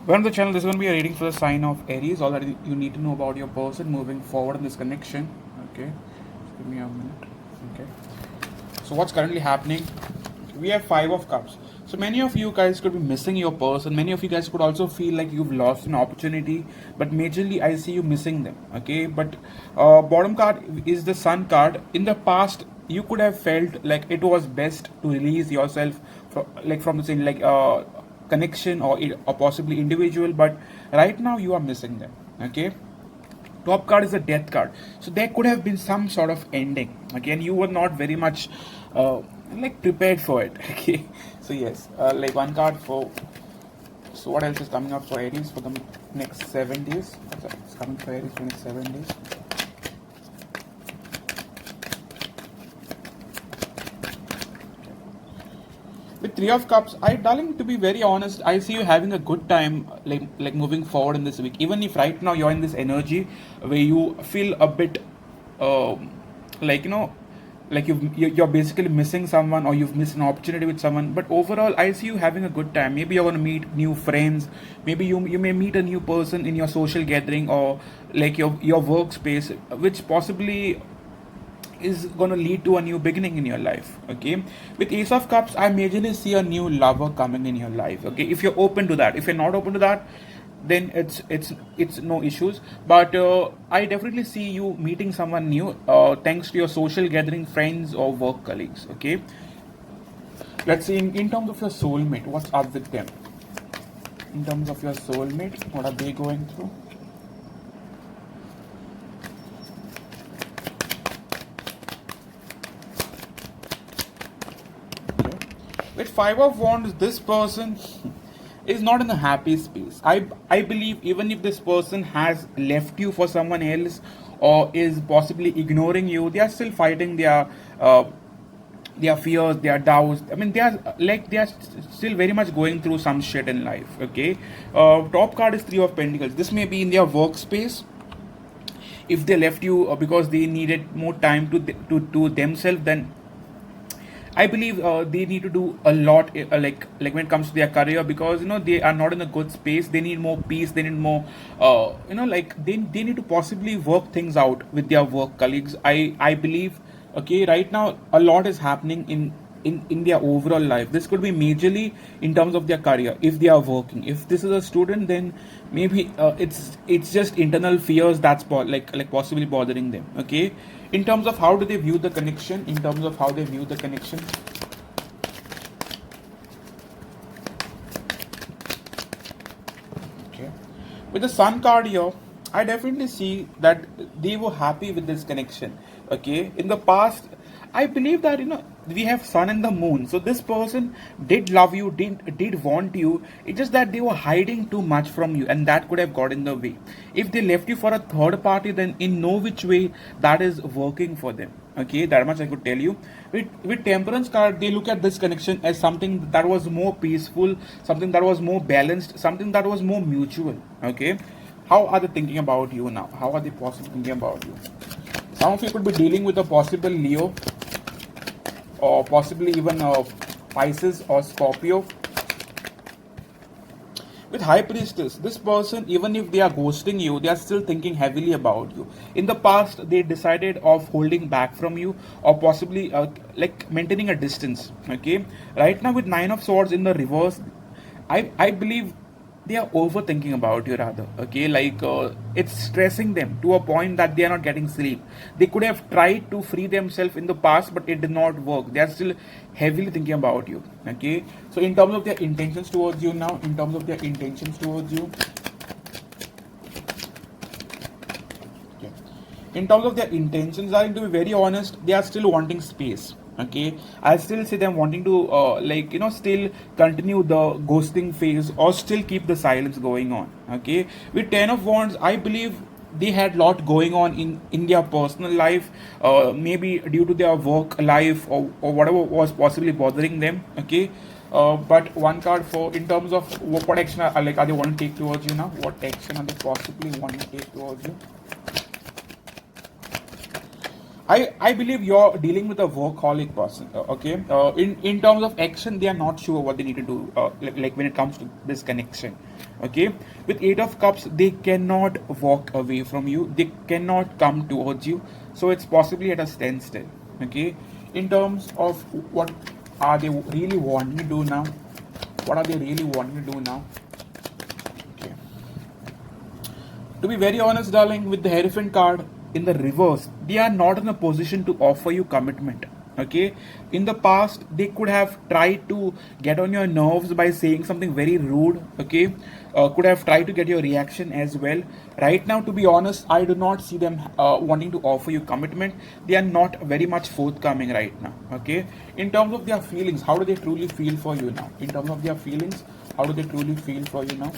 Welcome to the channel. This is going to be a reading for the sign of Aries. All that you need to know about your person moving forward in this connection. Okay, just give me a minute. Okay, so what's currently happening? We have Five of Cups. So many of you guys could be missing your person. Many of you guys could also feel like you've lost an opportunity, but majorly I see you missing them. Okay, but bottom card is the Sun card. In the past, you could have felt like it was best to release yourself from the same connection or possibly individual, but right now you are missing them. Okay, top card is a death card, so there could have been some sort of ending. Again, you were not very much prepared for it. Okay, so yes, like one card for. So what else is coming up for Aries for the next 7 days? It's coming for Aries for the next 7 days. With Three of Cups, darling, to be very honest, I see you having a good time, like moving forward in this week. Even if right now you're in this energy where you feel a bit, like you're basically missing someone or you've missed an opportunity with someone. But overall, I see you having a good time. Maybe you're gonna meet new friends. Maybe you may meet a new person in your social gathering or like your workspace, which possibly is going to lead to a new beginning in your life. Okay, with Ace of Cups, I majorly see a new lover coming in your life. Okay, if you're open to that. If you're not open to that, then it's no issues, but I definitely see you meeting someone new thanks to your social gathering, friends or work colleagues. Okay, let's see in terms of your soulmate, what's up with them. In terms of your soulmate, what are they going through? With Five of Wands, this person is not in a happy space. I believe even if this person has left you for someone else or is possibly ignoring you, they are still fighting their fears, their doubts. I mean, they are still very much going through some shit in life. Okay, top card is Three of Pentacles. This may be in their workspace. If they left you because they needed more time to themselves, then I believe they need to do a lot, like when it comes to their career, because they are not in a good space. They need more peace. They need more, they need to possibly work things out with their work colleagues. I believe. Okay, right now a lot is happening in their overall life. This could be majorly in terms of their career. If they are working, if this is a student, then maybe it's just internal fears that's like possibly bothering them. Okay, in terms of how do they view the connection, in terms of how they view the connection. Okay, with the Sun card here, I definitely see that they were happy with this connection. Okay, in the past, I believe that we have Sun and the Moon, so this person did love you, did want you. It's just that they were hiding too much from you, and that could have got in the way. If they left you for a third party, then in no which way that is working for them. Okay, that much I could tell you. With Temperance card, they look at this connection as something that was more peaceful, something that was more balanced, something that was more mutual. Okay, how are they thinking about you now? How are they possibly thinking about you? Some of you could be dealing with a possible Leo or possibly even Pisces or Scorpio. With High Priestess, this person, even if they are ghosting you, they are still thinking heavily about you. In the past, they decided of holding back from you or possibly like maintaining a distance. Okay, right now with Nine of Swords in the reverse, I believe they are overthinking about you rather. Okay, like it's stressing them to a point that they are not getting sleep. They could have tried to free themselves in the past, but it did not work. They are still heavily thinking about you. Okay, so in terms of their intentions towards you now, in terms of their intentions towards you, okay, in terms of their intentions, I to be very honest, they are still wanting space. Okay, I still see them wanting to still continue the ghosting phase or still keep the silence going on. Okay, with Ten of Wands, I believe they had lot going on in their personal life, maybe due to their work life or whatever was possibly bothering them. Okay, but one card for in terms of what action are they want to take towards you now? What action are they possibly want to take towards you? I believe you're dealing with a workaholic person. Okay. In terms of action, they are not sure what they need to do. Like when it comes to this connection. Okay. With Eight of Cups, they cannot walk away from you. They cannot come towards you. So it's possibly at a standstill. Okay. In terms of what are they really wanting to do now? What are they really wanting to do now? Okay. To be very honest, darling, with the Hierophant card in the reverse, they are not in a position to offer you commitment. Okay, in the past, they could have tried to get on your nerves by saying something very rude. Okay, could have tried to get your reaction as well. Right now, to be honest, I do not see them wanting to offer you commitment. They are not very much forthcoming right now. Okay, in terms of their feelings, how do they truly feel for you now? In terms of their feelings, how do they truly feel for you now?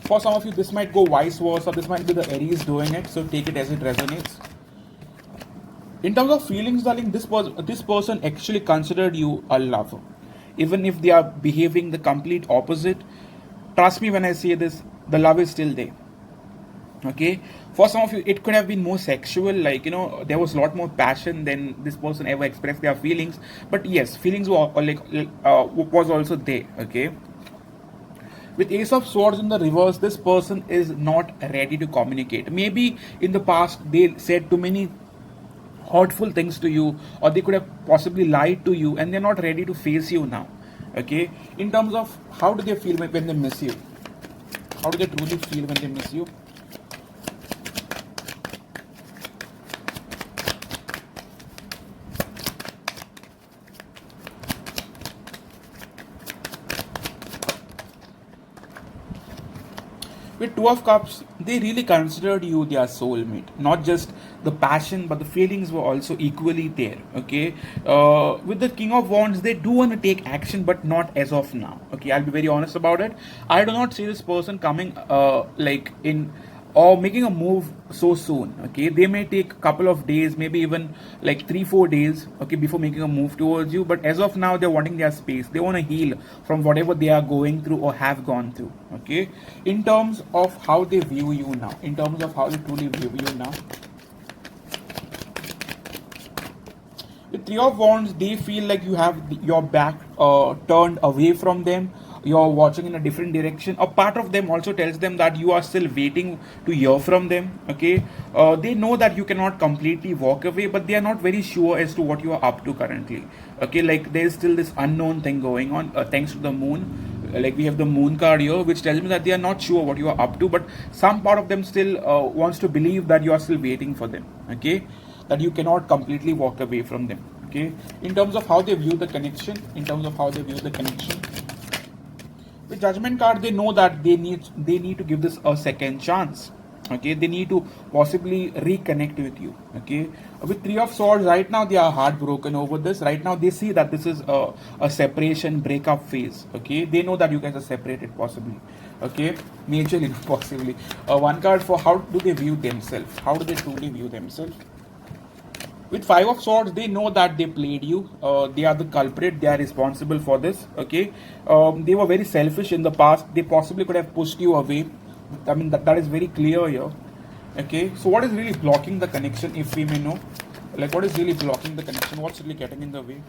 For some of you, this might go vice versa. This might be the Aries doing it. So take it as it resonates. In terms of feelings, darling, this person actually considered you a lover. Even if they are behaving the complete opposite, trust me when I say this, the love is still there. Okay, for some of you, it could have been more sexual, like there was a lot more passion than this person ever expressed their feelings. But yes, feelings were was also there. Okay, with Ace of Swords in the reverse, this person is not ready to communicate. Maybe in the past they said too many hurtful things to you, or they could have possibly lied to you, and they're not ready to face you now. Okay, in terms of how do they feel when they miss you? How do they truly feel when they miss you? With Two of Cups, they really considered you their soulmate. Not just the passion, but the feelings were also equally there. Okay. With the King of Wands, they do want to take action, but not as of now. Okay, I'll be very honest about it. I do not see this person coming like in or making a move so soon. Okay, they may take a couple of days, maybe even like 3-4 days, okay, before making a move towards you. But as of now, they're wanting their space. They want to heal from whatever they are going through or have gone through. Okay, in terms of how they view you now, in terms of how they truly view you now, with Three of Wands, they feel like you have your back turned away from them. You're watching in a different direction. A part of them also tells them that you are still waiting to hear from them. Okay, they know that you cannot completely walk away, but they are not very sure as to what you are up to currently. Okay, like there is still this unknown thing going on. Thanks to the moon, like we have the moon card here, which tells me that they are not sure what you are up to, but some part of them still wants to believe that you are still waiting for them. Okay, that you cannot completely walk away from them. Okay, in terms of how they view the connection, in terms of how they view the connection, with Judgment card, they know that they need to give this a second chance. Okay, they need to possibly reconnect with you. Okay, with Three of Swords, right now they are heartbroken over this. Right now they see that this is a separation breakup phase. Okay, they know that you guys are separated possibly. Okay, majorly possibly. One card for how do they view themselves? How do they truly view themselves? With Five of Swords, they know that they played you. They are the culprit. They are responsible for this. Okay, they were very selfish in the past. They possibly could have pushed you away. I mean that is very clear here. Okay, so what is really blocking the connection, if we may know? Like what is really blocking the connection? What's really getting in the way?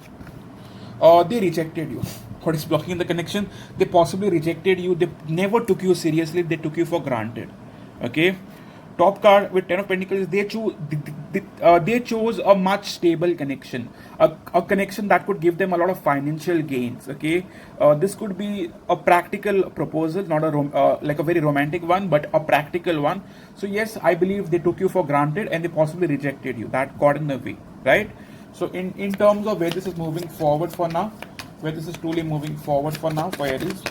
They rejected you. What is blocking the connection? They possibly rejected you. They never took you seriously. They took you for granted. Okay, top card with Ten of Pentacles, they chose a much stable connection, a connection that could give them a lot of financial gains. Okay, this could be a practical proposal, not like a very romantic one, but a practical one. So yes, I believe they took you for granted and they possibly rejected you. That got in the way, right? So in terms of where this is moving forward for now, where this is truly moving forward for now for Aries.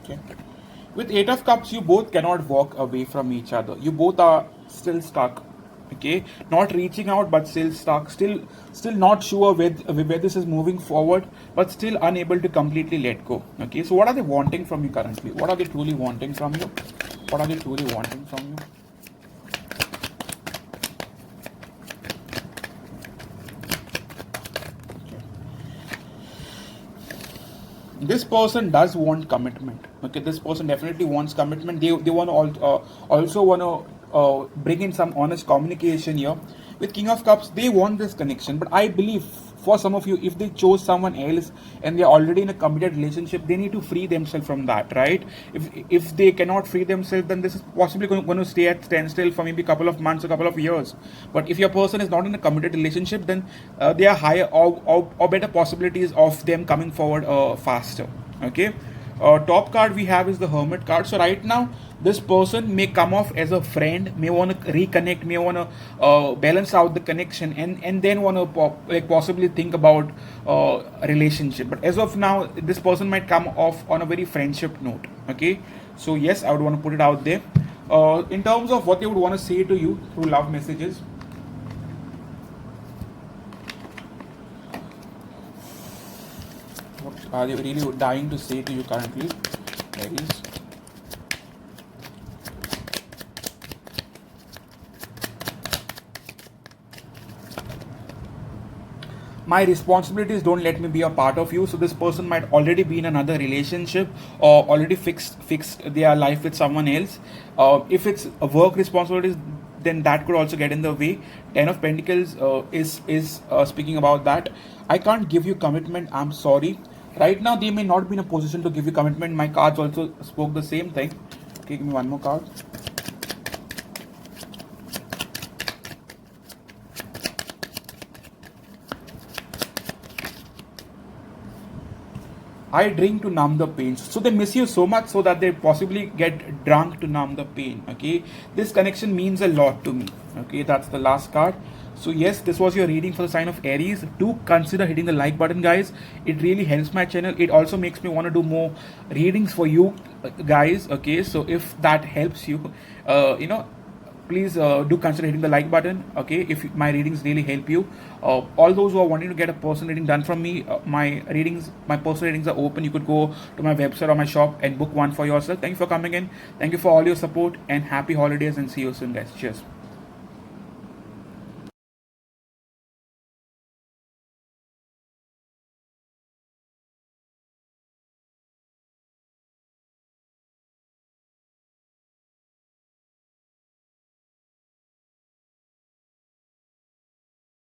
Okay. With Eight of Cups, you both cannot walk away from each other. You both are still stuck. Okay, not reaching out, but still stuck. Still not sure where this is moving forward, but still unable to completely let go. Okay, so what are they wanting from you currently? What are they truly wanting from you? What are they truly wanting from you? this person does want commitment. Okay, this person definitely wants commitment. They want to also want to bring in some honest communication here. With King of Cups, they want this connection, but I believe for some of you, if they chose someone else and they're already in a committed relationship, they need to free themselves from that, right? If they cannot free themselves, then this is possibly going to stay at standstill for maybe a couple of months, a couple of years. But if your person is not in a committed relationship, then there are higher or better possibilities of them coming forward faster. Okay. Top card we have is the Hermit card. So right now, this person may come off as a friend, may want to reconnect, may want to balance out the connection, and then want to possibly think about a relationship. But as of now, this person might come off on a very friendship note. Okay, so yes, I would want to put it out there. In terms of what they would want to say to you through love messages. What are they really dying to say to you currently, Aries? My responsibilities don't let me be a part of you. So this person might already be in another relationship or already fixed their life with someone else. If it's a work responsibilities, then that could also get in the way. Ten of Pentacles is speaking about that. I can't give you commitment, I'm sorry. Right now they may not be in a position to give you commitment. My cards also spoke the same thing. Okay, give me one more card. I drink to numb the pain. So they miss you so much so that they possibly get drunk to numb the pain. Okay, this connection means a lot to me. Okay, that's the last card. So yes, this was your reading for the sign of Aries. Do consider hitting the like button, guys. It really helps my channel. It also makes me want to do more readings for you guys. Okay, so if that helps you, please do consider hitting the like button. Okay, if my readings really help you. All those who are wanting to get a personal reading done from me, my personal readings are open. You could go to my website or my shop and book one for yourself. Thank you for coming in. Thank you for all your support, and happy holidays, and see you soon, guys. Cheers.